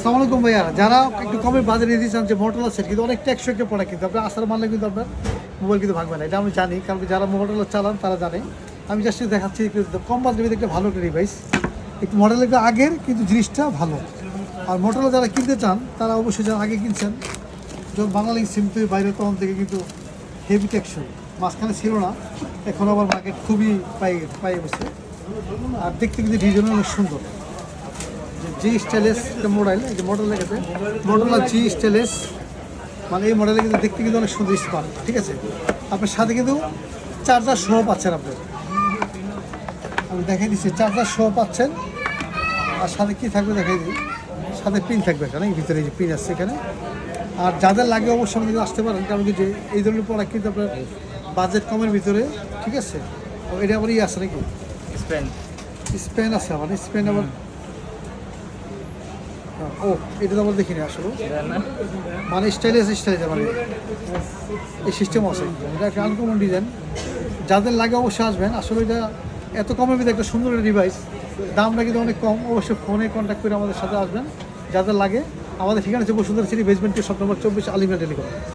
আসসালামু আলাইকুম ভাইয়া, যারা একটু কমে বাজারে নিতে চান যে Motorola সেট কিন্তু অনেক টেকসই একটা প্রোডাক্ট, কিন্তু আপনার আসার মানলে কিন্তু আপনার মোবাইল কিন্তু ভাঙবে না, এটা আমি জানি, কারণ যারা Motorola চালান তারা জানে। আমি জাস্ট দেখাচ্ছি একটু কম বাজারে একটা ভালো একটা ডিভাইস, একটু মডেল একটু আগের কিন্তু জিনিসটা ভালো। আর Motorola যারা কিনতে চান তারা অবশ্যই যারা আগে কিনছেন যখন বাংলালিং সিম থেকে বাইরে, তখন থেকে কিন্তু হেভি টেকসই, মাঝখানে ছিল না, এখন আবার মার্কেট খুবই পাই গেছে। আর দেখতে কিন্তু ডিজাইন অনেক সুন্দর, জি স্টাইলেস একটা মোবাইল, এই যে মডেল লেগেছে Motorola জি স্টাইলেস, মানে এই মডেলে কিন্তু দেখতে কিন্তু অনেক সুন্দর স্মার্ট, ঠিক আছে। আপনার সাথে কিন্তু চার্জার সহ পাচ্ছেন, আপনি আমি দেখাই দিচ্ছি চার্জার সহ পাচ্ছেন। আর সাথে কী থাকবে দেখাই দিই, সাথে পিন থাকবে এখানে, এই ভিতরে যে পিন আসছে এখানে। আর যাদের লাগে অবশ্যই আপনি আসতে পারেন, কারণ কি যে এই ধরনের প্রোডাক্ট কিন্তু আপনার বাজেট কমের ভিতরে, ঠিক আছে। তো এটা আবার ইয়ে আছে নাকি স্পেন আছে, আমার স্পেন আবার, ও এটা তো আবার দেখিনি আসলে, মানে স্টাইলিশ মানে এই সিস্টেম আছে, এটা একটা আনকমন ডিজাইন। যাদের লাগে অবশ্যই আসবেন, আসলে এটা এত কমের ভিতরে একটা সুন্দর ডিভাইস, দামটা কিন্তু অনেক কম। অবশ্যই ফোনে কন্ট্যাক্ট করে আমাদের সাথে আসবেন যাদের লাগে। আমাদের ঠিকানা হচ্ছে বসুন্ধরা সিটি বেসমেন্ট 7 নম্বর 24 আলিমিয়া টেলিকম।